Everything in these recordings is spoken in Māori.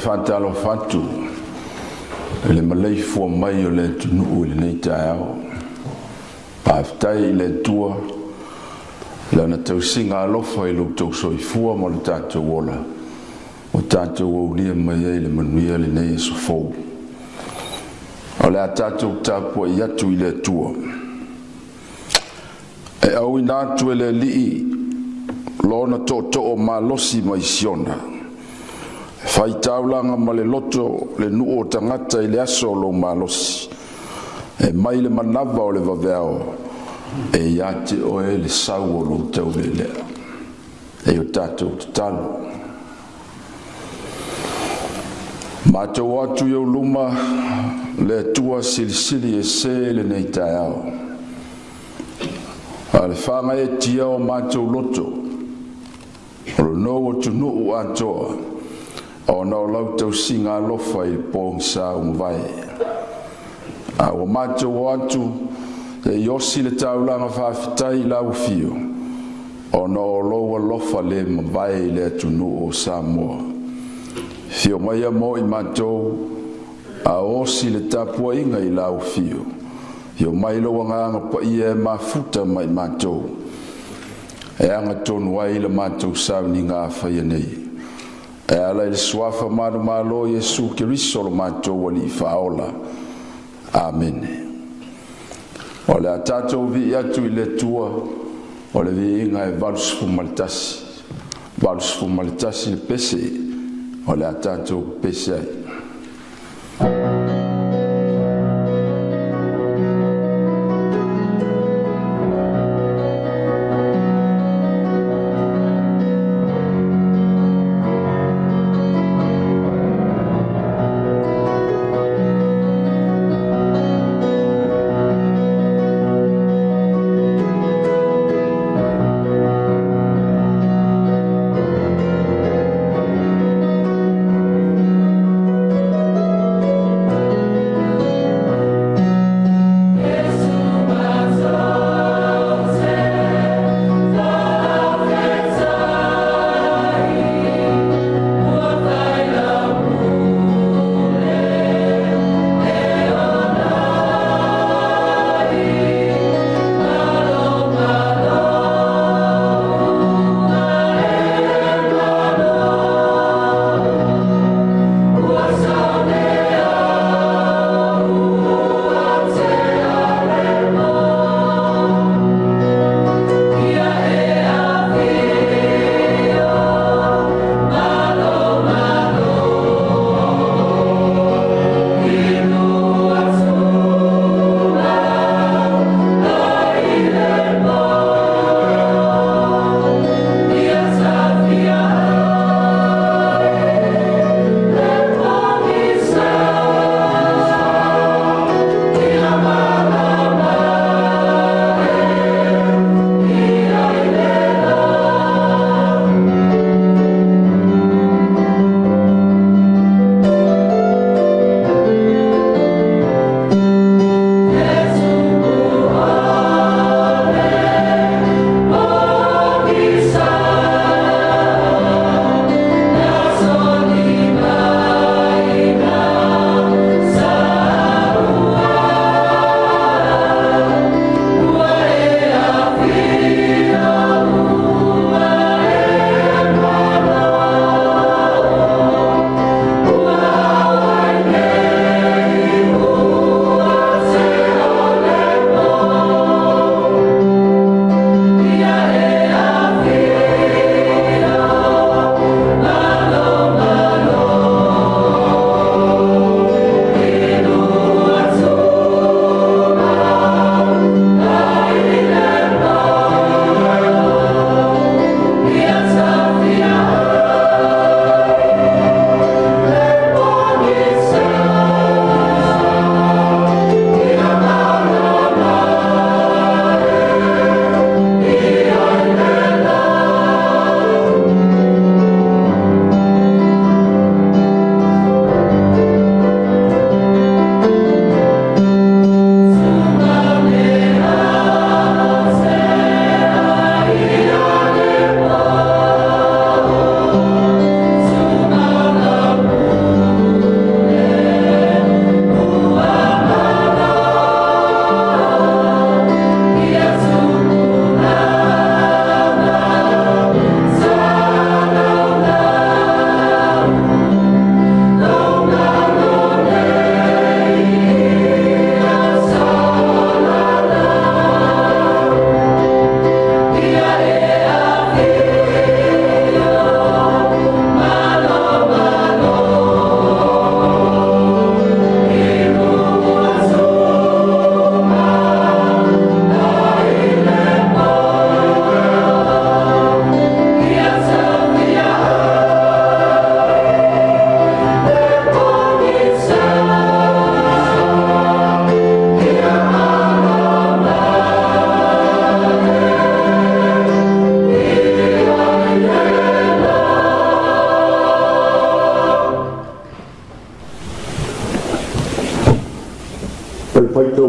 Fatalo fatu le malai fo mai o le tunu le nei tao aftai le tua la na tau singa lo foi lo tau soi fu mo le tatu wola o tatu o li mai le manuia le nei so fo o le tatu tapo ia tu le tua e au ina tu le li lo na to o malosi mai siona fai taulanga ma le loto le nuo tangata i le aso lo malosi e mai le manava o le vaveo e iate o e le sau o lo tau le lea e o tatou talo matou atu iau luma le atua silisili e se le nei taeao a le whanga e tia o matou loto o lo no o tunu o atoa o no lau tau singa lofa i pōng sa vai a o mato o atu e yosi le taulanga whawhitai lau fio o no loa lofa le mawai le atunu o Samoa fio mai a mo i mato a osi le tapua inga i lau fio fio mai loa nganga pa ia e mafuta mai mato e anga tonu ai le mato sau ni ngā whaia nei e ala il suafa manu malo Yesu Kiriso lo mato wali faola amen o le atato vi atu i le tua o le vi inga e valus fumaltasi le pese o le atato pese ai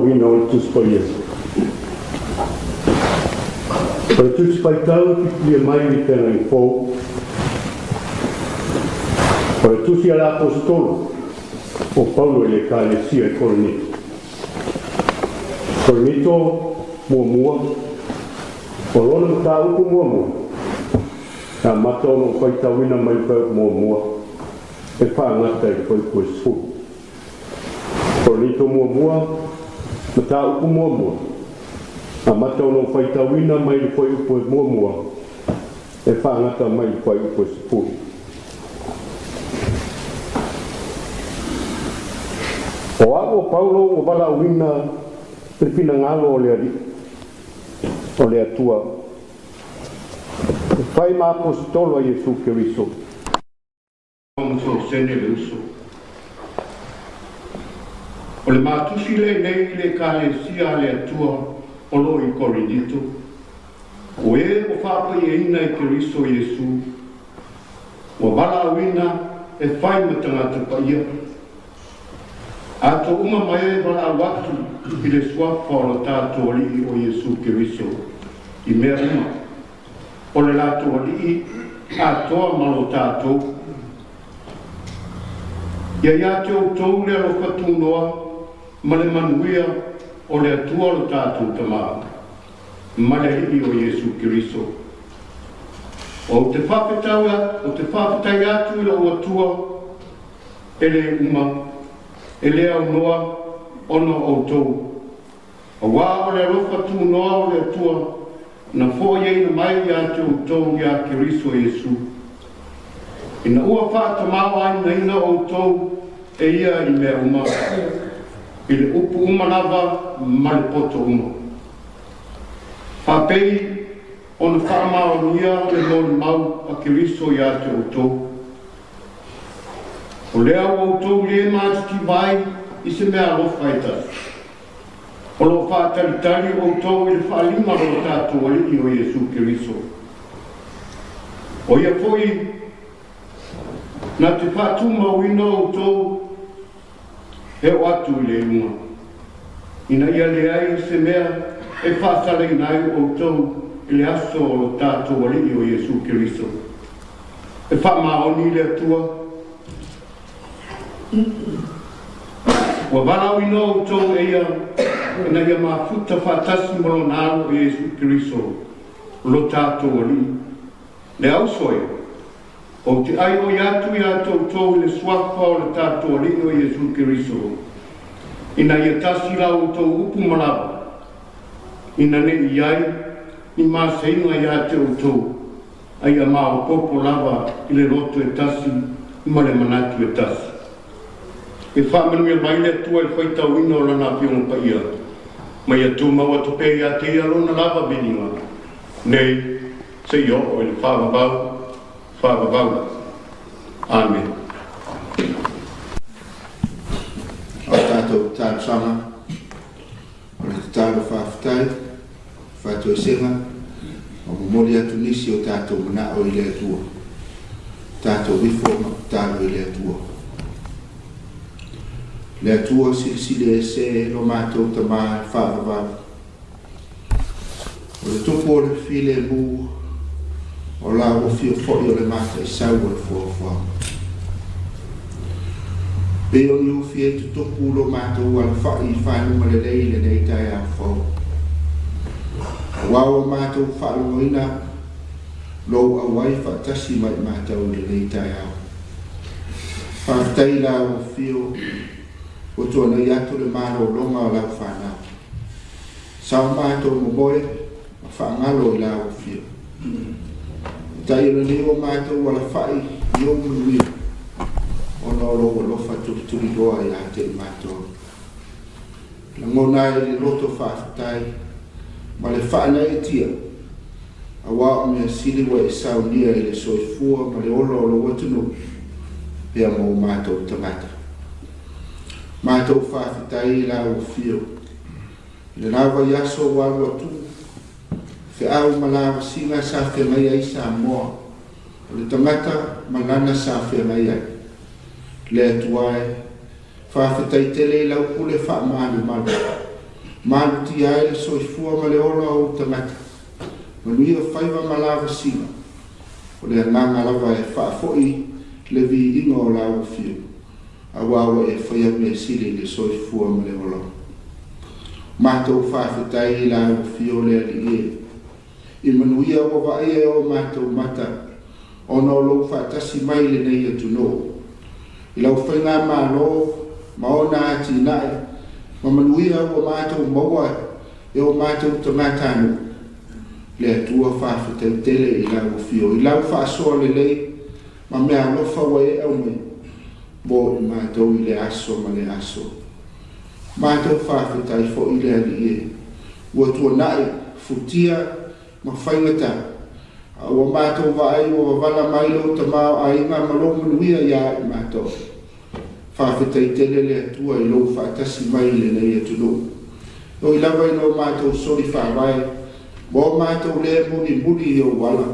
wina o le tuspaia. O le tuspaitau pipilia mai ni tena i fou. O le tusi ala apostolo o Paulo e le kalesia e Korinito. Korinito mua o lona mata uku mua na mata ono faitawina mai pau mua e whaangata e whai koe sfu. Korinito mua mata uku mua na mata ono faitawina mai le whai upo mua e whaangata mai whai upo sfu. O ako Paulo o wala wina Perpina ngalo o le atua. Fai ma apostolo a Jesu Keriso. Vamos o sene le uso. O le matusi le nei le kalesia le atua o lo i Korinito. O e o whapa i eina i Keriso Jesu. O wala wina e fai matangata pa ia. Ato uma mai wala watu i le suafa o le tātou alii o Jesu Keriso i mea uma. O le lātou alii atoa malo tātou. Ia ia te o tau le alo whatunoa ma le manuia o le atua o le tātou tamaa. Ma le alii o Jesu Keriso. O te whawhetai atu i la o atua e le uma. E lea noa ono o tau. A wā o le rofa tu noa o le tua, na fō iei na mai ia te o tau ia Keriso Jesu. Ina ua whāta mawa ina ina o tau e ia i mea uma. I le upu uma lava ma le poto uma. Whapei o na whamao nia le moni mau a Keriso ia te o tau. O lea o tau le mātiki vai i se mea lofa e tas. O lo whātaritari o tau i le whaalima o tātou alii o Jesu Keriso. O ia foi na te whātuma wina o tau he o atu i le uma. Ina ia le ai se mea e whātale nai o tau i le aso o tātou alii o Jesu Keriso. E whamaoni le atua. Wa wala wino o tau e ia na ia mafuta whatasi molo nalo e Jesu Keriso lo tātou ali. Le ausoi, o te ai o iatu i atou tau le swafa o le tātou ali o Jesu Keriso. Ina ia tasi la o tau upu malaba. Ina ne iai, ni māseina i ate o tau. Ai a maa o popo lava i le roto e tasi, ma le manatu e tasi. E whamanu ia mai le tua i whaitau ina o lana pionga pa ia. Mai atu maua tope ia te ia lona lava beninga. Nei, se i o le whaavavau. Amen. O tātou tātou sama, o le tātou whaafitai, whātou e senga, o momoli atu nisi o tātou mana o i le atua. Tātou wifo ma tātou i le atua. Le atua silisile e se lo mātou ta maa whaavavau. O le topo o le file mu o la o fio fōi o le mata i sau o le fōwha. Pe o ni ufi e tu topo lo mātou ala whai i whanuma le lei le nei tai a whau. Wao mātou whaalo ina lo a wai whaatasi mai mātou le nei tai a. Whaatai la o fio o tōna i atu le mālo longa o lau whanau. Sao mātou mo moe, a whaangalo i lau fio. Tai o ni o mātou wala whai i o mui. O no logo lofa turi doa i ate i mātou. La ngona e le loto whaatai, ma le whaana e tia. A wao mea sili wa e sao nia i le soifua, ma le olo o lo watunu. Pea mo mātou tamata. Mātou whaafitai la o fio. Le nawa yaso walu atu. Fe au malawa singa sa fe mai ai sa moa. Le tamata malana sa fe mai ai. Le atuae. Whaafitai tele lau kule wha maanu manu. maluti ai le soifua ma le ola o tangata. Manuia whaiva ma lava sina. O le ananga lava e whaafoi le vi inga o lawa fio. Awawa e whaia me sili le soifua ma le ola. Mātou whaafetai i lawa fio le ali e. I manuia o vai e o mātou mata. O no lo whaatasi mai le nei atu no. I lau whainga mā lo, ma o nā ati nai. Ma manuia o mātou maua e o mātou tangatanu. Le atua whaafetai tele i lawa fio. I lau whaasoa le lei, ma mea lofa wa e au me. Bo i mātou i le aso ma le aso. Mātou whaafetai fo i le ali e. Ua tua nai, futia, ma whaingata. Ua mātou vai o wala mailo ta mao a inga malong manuia ia i mātou. Whaafetai tele le atua i lo whaatasi mai le nei atu no. O i lawa i lo mātou sori whaawai. Mo mātou le muni muni i o wala.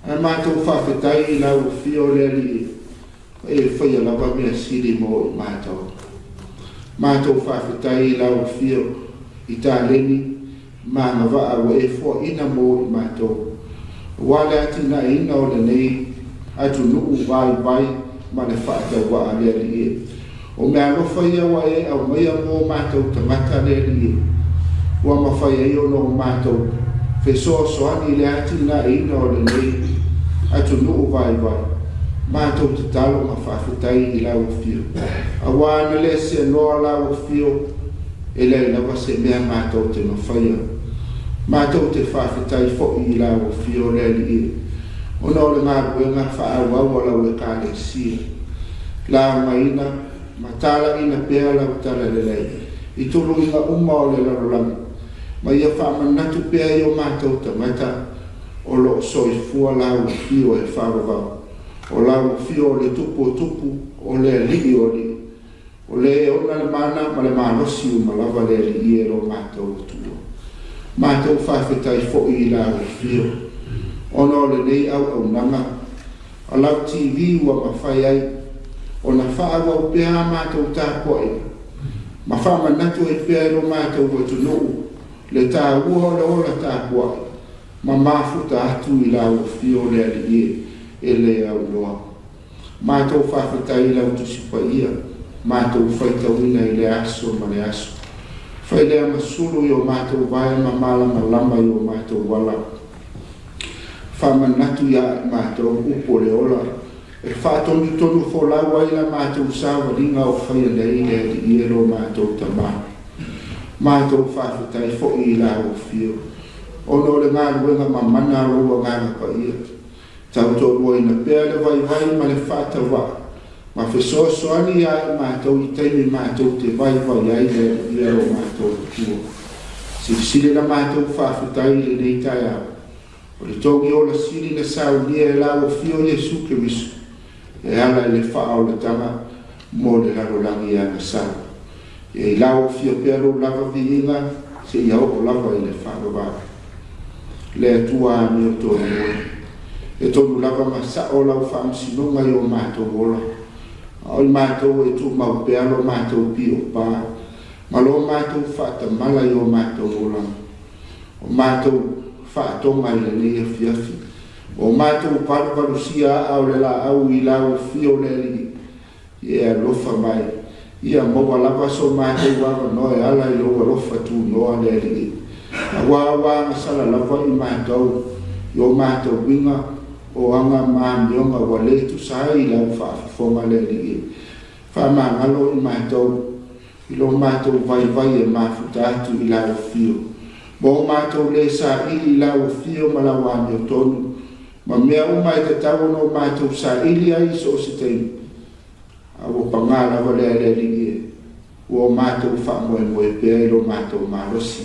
A mātou whaafetai i lau fio le ali e. E whaia lawa mea siri mo i mātou. Mātou whaafetai i lau fio i tā leni. Mā ngawaa wa e fo ina mo i mātou. Wale ati na ina o le nei atu nuu vai ma le whaata wa a le ali e. O mea lofa ia wa e au maia mo mātou tamata le ali e. Ua mawhaia i ono mātou. Fesoa soani le ati na ina o le nei atu nuu vai. Mātou te talo ma whaafetai i lau fio. A wana le se noa lau fio e le lawa se mea mātou te mawhaia. Mātou te whaafetai fo i lau fio le ali e. Ona o le ngā ruenga whaawau lau e kāle sia. Lau maina, matala ina pēa lau tala le lei. I tulu inga uma o le larolangi. Ma ia whaamanatu pēa i o mātou tamata o lo soifua lau fio e whaavavau. O lau fio o le tupu o le alii o le. O le ona le mana ma le malosi o malawa le alii e ro mātou tua. Mātou whaafetai fo i lau fio. Ono le nei au nanga. A lau TV ua mawhai ai. O na whaawa o pēha mātou tāpoe. Ma whaamanatu e pēha ro mātou o tunuu. Le tā ua o le ola tāpoe. Ma mafuta atu i lau fio le alii e. E le au noa. Mātou whaafetai lau tusipa ia. Mātou whaitawina i le aso ma le aso. Whai lea masulu i o mātou vai ma malama lama i o mātou wala. Whamanatu ia i mātou upo le ola. E whaatonu tonu fo lau ai la mātou sawa ringa o whaia lei le i ero mātou tamā. Mātou whaafetai fo i lau fio. Ono le ngā ruenga ma mana roa ngā pa ia. Tau tō rua ina pēa le vai ma le whāta wā. Ma whesoa soani ia i mātou i teimi mātou te vai ai le iero mātou tua. Siri na mātou whawhetai le nei tai au. O le tōgi o la siri na sau nia e lau fio Jesu Kirisu. E ala le wha o le tanga mo le larolangi a na sau. E lau fio pero lava vi inga se ia o lava i le whāgawā. Le atua mi o tō rua. E tonu lava masa o lau whaamsinonga i o mātou ola. O i mātou e tū mau pealo mātou pi o pā. Ma lo mātou whaata mala i o mātou ola. O mātou whaatonga i le lea fiafi. O mātou parusia au le la au i lau fio le li. Ia lofa mai. Ia moa lava so mātou wawa noe ala i loa lofa tū noa le li. A wā ngasala lava i mātou. I o mātou winga. O anga maamionga wa letu sai lau whaafonga le li. Whaamangalo i mātou. I lo mātou vai e mafuta atu i lau fio. Mo mātou le sa ili lau fio ma lau ami o tonu. Ma mea umai te tau no mātou sa ili ai so se teimi. A o pangala wa le li. O mātou whaamoe pēa i lo mātou marosi.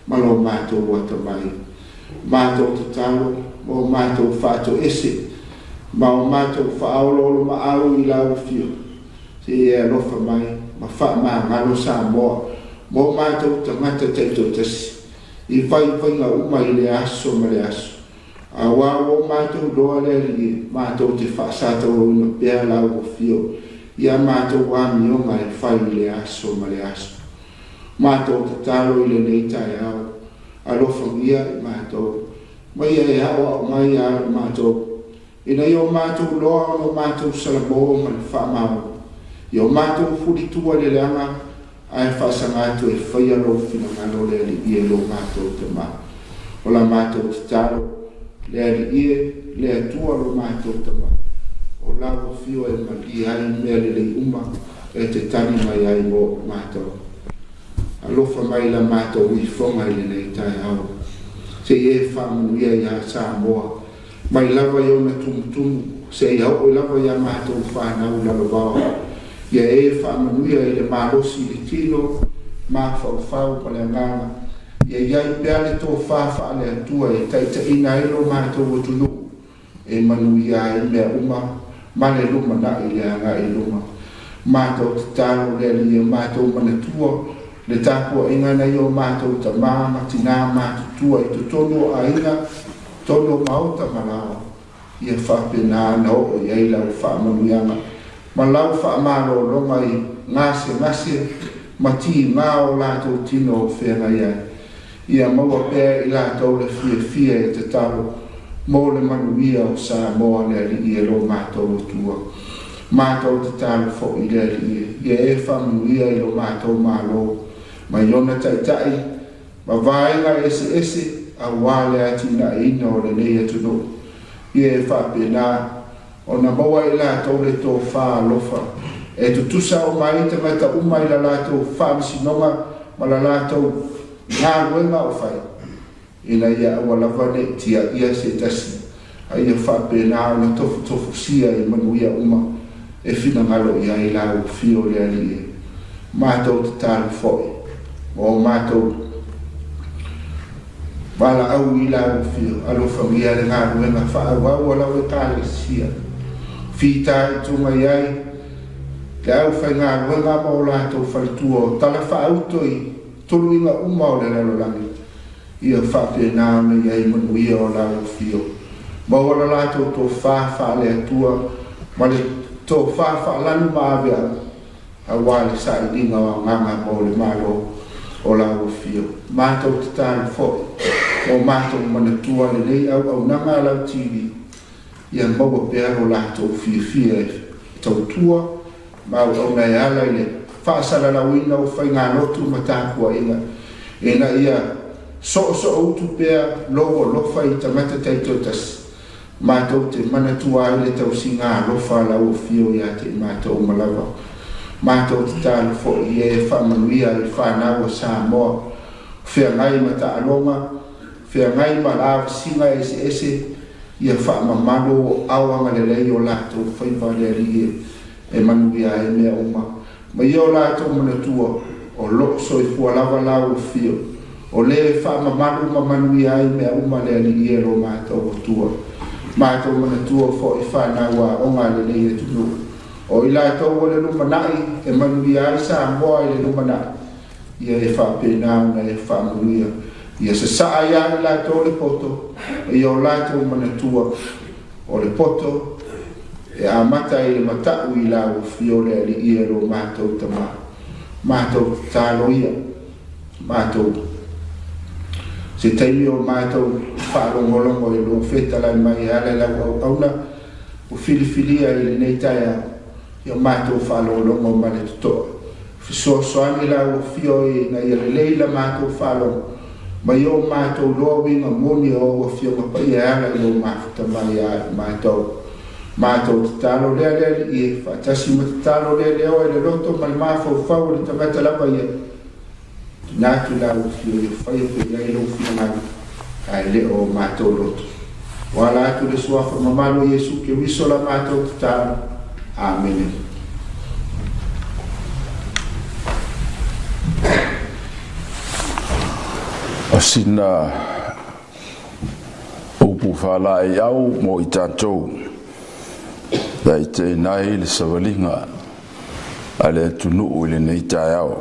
Ma lo mātou watamai. Mātou te talo. O mātou whātou ese, ma o mātou whaaololo ma au i lau fio. Se e alofa mai, ma wha ma ngalo sa moa, mo mātou tangata teito tasi. I whainga uma i le aso ma le aso. A wā o mātou roa le rie, mātou te whaasata o ina pēa lau o fio. Ia mātou wāmionga e whai i le aso ma le aso. mātou te talo i le nei tai au, alofa ngia i mātou. Mai e hawa o mai a mātou. Ina i o mātou loa o mātou salabo ma le whamau. I o mātou furitua le leanga, ai whasanga atu e whaia lo fina ngalo le ali ie lo mātou te mā. O la mātou te talo, le ali ie, le atua lo mātou te mā. O la o fio e mali ai mea le uma, e te tani mai ai mo mātou. Alofa mai la mātou i whonga i le nei tai au. Se e whamanuia i a Samoa. Mai lava i ona tumutumu, se i au o lava i a mātou whanau lalo wao. Ia e whamanuia i le mālosi i le tino, mā whau pa le nganga. Ia iai pea le tō whawha le atua e taita ina ilo mātou o tunu. E manuia i mea uma, ma le luma na i le anga i luma. Mātou te talo le li e mātou manatua, le tāpua inga na i o mātou ta māma tina mātutua i tu tono a inga, tono mauta malao. Ia whapena na o i eila o whamanuianga. Ma lau whaamaro longa i ngase, ma ti ngā o lātou tino o whenga ia. Ia maua pēr i lātou le fia e te talo, mō le manuia o Samoa le ali i lo mātou o tua. Mātou te talo fo i le ali i. Ia e whamanuia i lo mātou mālo. Ma iona taitai, ma vaenga ese a wale atina ina o le nei atuno. Ia e whapena, o na maua i lātou le tō wha alofa. E tutusa o mai te mata umai la lātou whamisinonga, ma la lātou ngā ruenga o whai. Ina ia awa lawane tia ia se tasi. A ia whapena na tofu sia i manuia uma. E whina ngalo ia i lau fio le ali e. Mātou te tālu fōi. O mātou wala au i lau fio. Alofa mia le ngā ruenga wha au lau e kāle sia. Fita i tunga iai, le au whai ngā ruenga ma o lātou whalitua o tala whaauto i tolu inga uma o le lalolangi. Ia whapena me iai manuia o lau fio. Ma o la lātou tō wha le atua, ma le tō wha lanu maavea, a wale sa i dinga o nganga ma o le malo o lau fio. Mātou te tāna fōi, o mātou manatua le nei au nanga lau TV. Ia maua pēr o lātou fia e tau tua, ma o mei ala i le whaasala lauina o whai ngā lotu ma tāpua inga. E na ia so utu pēr logo lofa i tamata teito tasi. Mātou te manatua i le tau si ngā lofa lau fio ia te mātou malawa. Mātou te tāna fo i e whamanuia i whanau o Samoa. Whea ngai ma ta alonga, whea ngai ma lawa singa ese, ia whaamamano o awanga le lei o lātou whaiwale ali e manuia e mea uma. Ma ia o lātou manatua o lokso i fualawa lau o fio. O le whaamamano ma manuia e mea uma le ali e lo mātou o tua. Mātou manatua fo i whanau a onga le lei e tunu. O i lātou o le lumanai e manuia e Samoa i le lumanai. Ia e whapena una e whamanuia. Ia se saa ia i lātou le poto, e o lātou manatua o le poto, e a mata i le matau i lau fiole ali i ero mātou tama. Mātou tālo ia, mātou. Se teimi o mātou whaalongolongo i lo whetala i mai ale lau auna, o filifilia i le neitaia, i o mātou whaalongolongo ma le tutoa. Fisosoani lau fioi na i le leila mātou whaalongo. Ma yo mātou loa winga moni o fio mapai e ala i o mafuta mai a mātou. Mātou te talo lea i e whaatasi ma te talo lea o e le roto ma le mafau fau le tamata lapa i e. Nātu lau fio i whai o pe iai lo fio ngani. Ai le o mātou roto. Wala atu le suafa mamalo Yesu ke wiso la mātou te talo. Amen. Asina upu whala e au mo i tātou. Dai te nai le savalinga a le tunu i le nei tai au.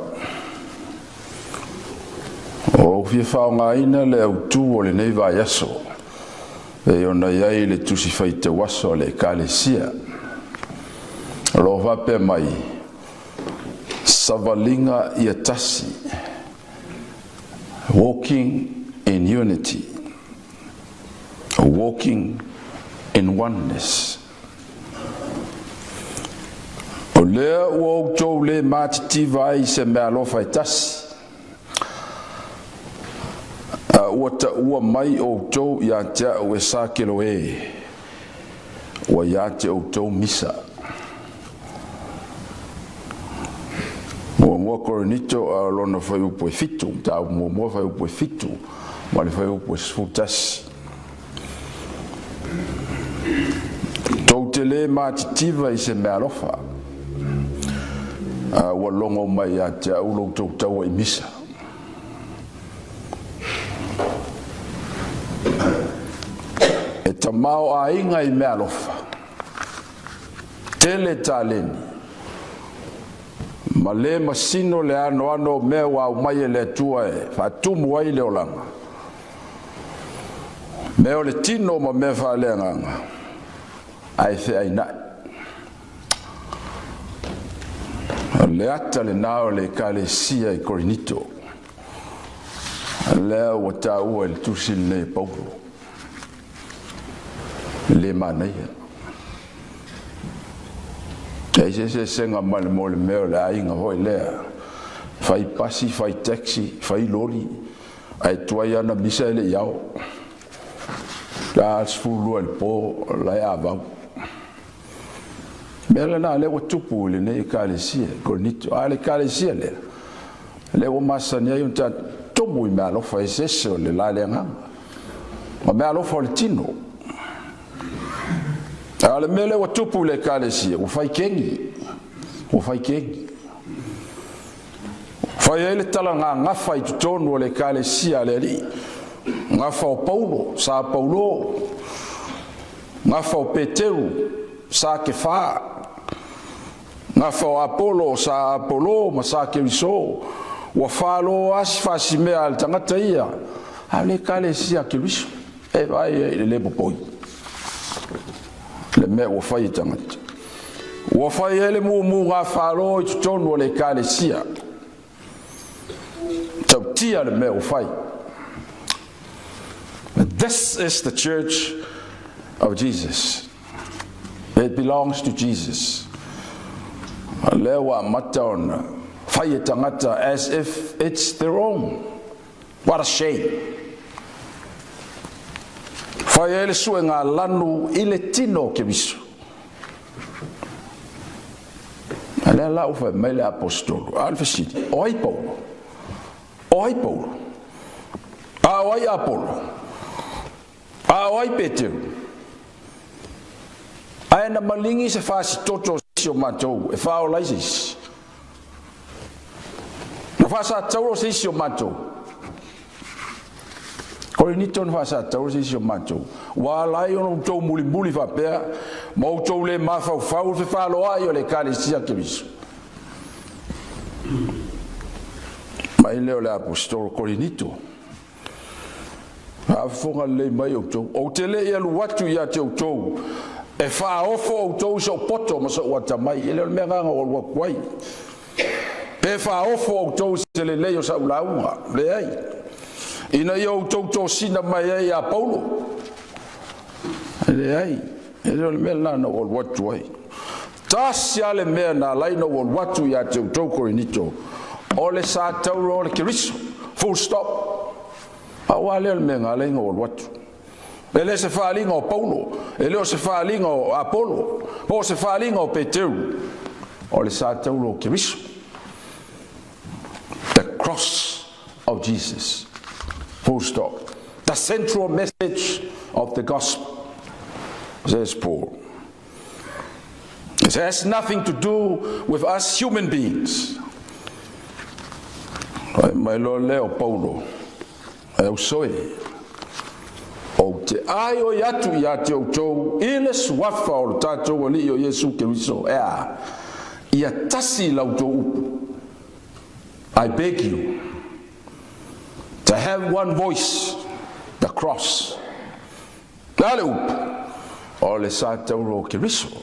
O fia whao ngā ina le au tū o le nei vai aso. E ona iai le tusi whai te waso le kālesia. Lo wape mai savalinga i a tasi. walking in unity, walking in oneness. O lea ua outou le matitiva ai se mea alofa e tasi. Ua taua mai outou ia te au e sakelo e. Ua ia te outou misa. Mua koronito a lona fai upo e fitu. Ta mua fai upo e fitu. Ma le fai upo e sfutasi. Tau te le matitiva i se mea alofa. Ua longo mai a te au loutou taua i misa. E tamao a inga i mea alofa. Tele taleni. Ma le masino le ano mea wa umai e le tua e. Fatumu wai le olanga. Mea o le tino ma mea fa le nganga. Ai fe ai nai. Le ata le nao le kale sia i Korinito. Le o ta ua le tusil le Paulo. Le manaia. E se senga male mo le meo le ainga hoi lea. Fai pasi, fai taxi, fai lori. Ai tuai ana misa ele iao. La sfulu el po la ia vau. Mele na le tupu le ne kalesia Korinito. A le kalesia le. Le o masania un ta tomu i mea lofa e sese o le la le nganga. Ma mea lofa o le tino. Ale mele o tupu le kalesia, o fai kengi. O fai kengi. Fai ele tala nga fai tutonu o le kalesia le li. Nga fa o Paulo, sa Paulo. Nga fa o Peteu, sa ke fa. Nga fa o Apolo, sa Apolo, ma sa ke riso. Wa fa lo asfasi mea al tangata ia. Ale kalesia ke riso. E vai le popoi. Le mea ua fai tangata. Ua fai ele mu ngā whāro i tutonu o le kalesia. Tau tia le mea ua fai. This is the church of Jesus. It belongs to Jesus. Le ua mata ona fai tangata as if it's their own. What a shame. Fai ele sue ngā lanu i le tino ke visu. Alea lau fai mai le apostolo. Alfesidi. Oi Paulo. Oi Paulo. A oi Apolo. A oi Peteu. Ae na malingi se fasi toto si o matou. E fao laisis. Na fasa tauro si o matou. Korinito na fasa tau si o matou. Wa lai ono tau muli fa pea, ma o tau le mafau fau fe falo ai o le kalesia ke bisu. Ma leo le apostolo Korinito. A fonga le mai o tau. O te le ia luatu ia te o tau. E fa ofo o tau so poto ma so wata mai. Ele me nganga o wakwai. Pe fa ofo o tau se le leo sa ulaunga. Le ai. Ina yo toto sina mai ai a Paulo. Ele ai, ele me la no watu ai. Tas ya le me na lai no watu ya te Korinito. Ole sa tauro le kiriso. Full stop. Awale le me ngale no watu. Ele se fa linga o Paulo, ele se fa linga o Apolo, o se fa linga o Peteu. Ole sa tauro kiriso. The cross of Jesus. Full stop. The central message of the gospel, says Paul. It has nothing to do with us human beings. Mai lo leo Paulo. Eu soe. O te ai o yatu ya te o tau. Ile suafa o tatou o li o Yesu Keriso. Ea. Ia tasi lau tau. I beg you to have one voice, the cross. Galeup, o le sa tauro Keriso.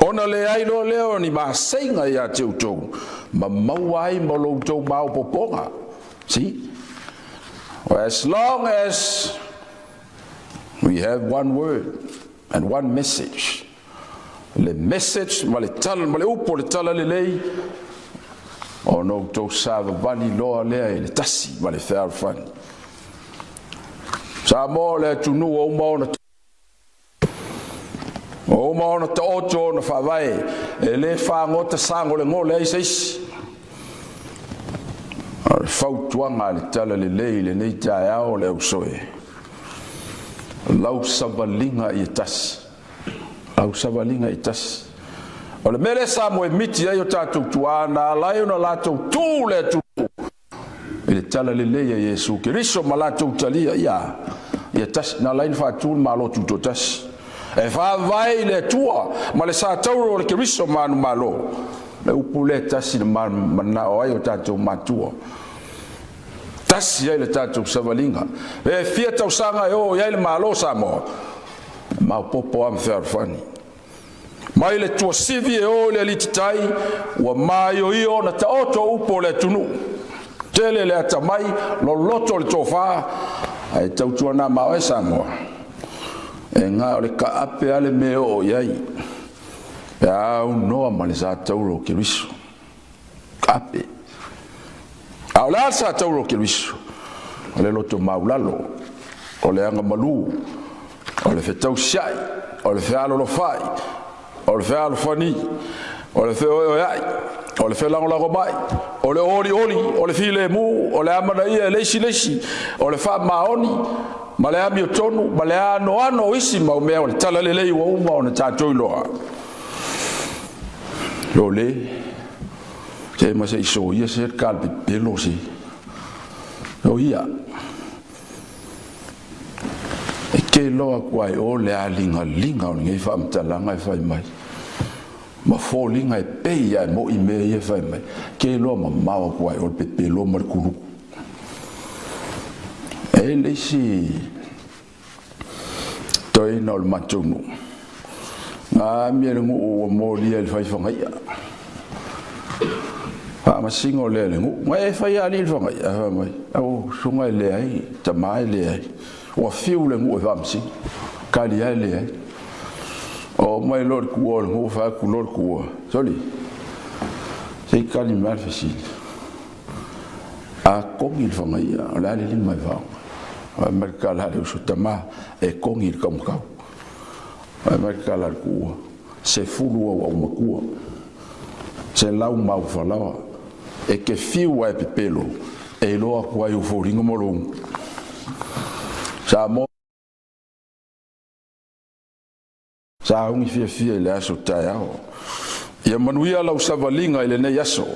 Ona le ailo leo ni ma senga ia te utou. Ma mawai mo lo tau mau poponga. See? Well, as long as we have one word and one message, le message ma le upo le tala le lei o no tau sava vali loa lea le tasi ma le whea fani. Sa mo le tunu o maona ta oto na whawai e le whangota sango le ngole ai seisi. Fautuanga le tala le lei le nei tae ao le usoe. Lau savalinga i tasi. Lau savalinga i tasi. O le mele sa mo e miti ai o tātou tuana, lai o na lātou tū le tū. I le tala le lei a Yesu Keriso ma lātou talia ia. Ia tasi, na lai whātūn ma lo tūto tasi. E whāwai le tua, ma le sa tauro o le Keriso manu malo. Le upu le tasi le mana o ai o tātou matua. Tasi ai le tātou savalinga. E fia tau sanga e o iai le malo sa mo. Ma popo am whārwhani. Mai le tua sivi e o le alititai, ua mai o io na ta oto upo le tunu. Tele le ata mai, lo loto le tofa, ai tau tuana mao e Samoa. E ngā o le ka ape ale me o iai. E au noa ma le sa tauro ke riso. Ka ape. Au la sa tauro ke riso. O le loto maulalo, o le anga malu, o le fetau siai, o le fealo lo fai, o le fealo fani, o le feo iai, o le felango lago mai, o le oli, o le file mu, o le amana ia leisi, o le fa maoni, ma le ami o tonu, ma le ano isi ma o mea o le tala lelei ua uma o na tātou iloa. Lo le, se ma se iso ia se kalpi pelo se. Lo ia. E ke loa kuai o le a linga o ngei whaamtalanga e whai mai. Ma fōlinga e pei ai mo i mea e whai mai. Ke loa ma mawa kuai o le pepelo ma le kuru. E leisi toi na o le matunu. Ngā mea le ngu o mōlia le whai whangaia. Ma singo le le ngu. Ngā e whai ani le whangaia. Whai mai. Au sunga e le ai. Tamai le ai. Ua fiu le ngu e whamsi. Kali ai le ai. O mai lor kua le ngu whaku lor kua. Soli. Sei kali mai fasili. A kongi le whangaia. O le ali li mai whanga. Amerika la le uso tama e kongi le kamukau. Amerika la le kua. Se fulu au makua. Se lau mau whalawa. E ke fiu ai pepelo. E loa kua i uforinga molongu. Sa mo sa ungi fia le aso tai ao. Ia manuia lau savalinga i le nei aso.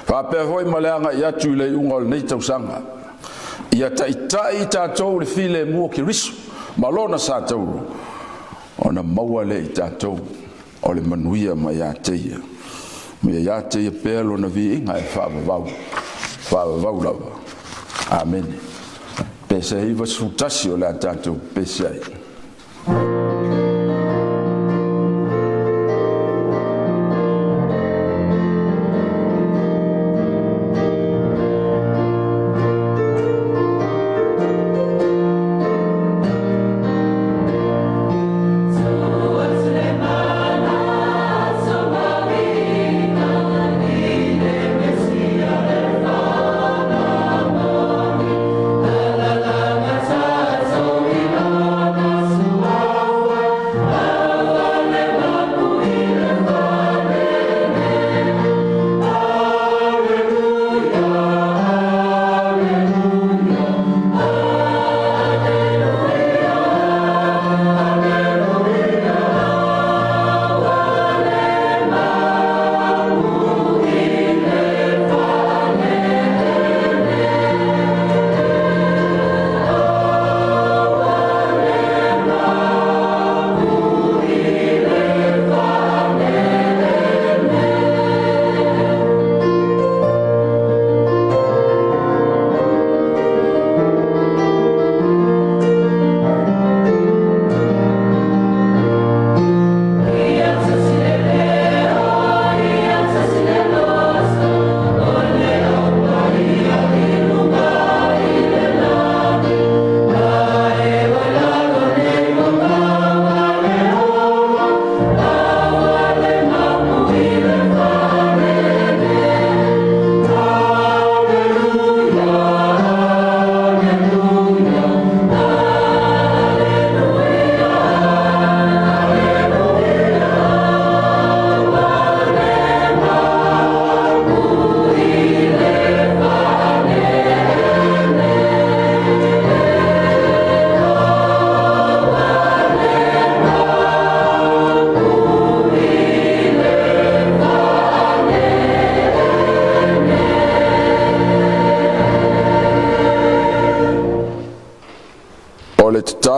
Whapea hoi maleanga i atu i le unga o le nei tausanga. Ia taitai tātou le file mua ki risu. Malona sa tauro. O na maua le i tātou. O le manuia ma ia teia. Ma ia teia pēlo na vi inga e whaavavau. Whaavavau lava. Amen. Pese iwa sutasi o le tātou pese ai. La la la la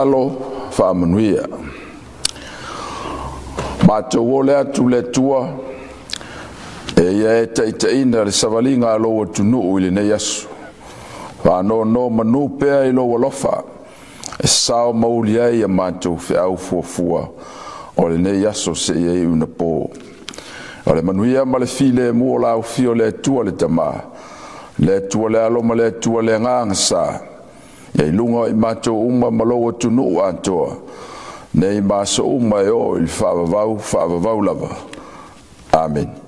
talo whaamanuia. Mātou o le atu le tua, e ia e taitaina le savalinga alo o tunu ili ne yasu. Whano no manu pea ilo walofa, e sao mauli ai a mātou whi au fuafua, o le ne yaso se ia una po. O le manuia ma le file mua la au fio le tua le tama, le tua le alo ma le tua le nganga sa, ia ilunga i mātou uma malo o tunu antoa, nei maso uma e o il whaavavau lava. Amen.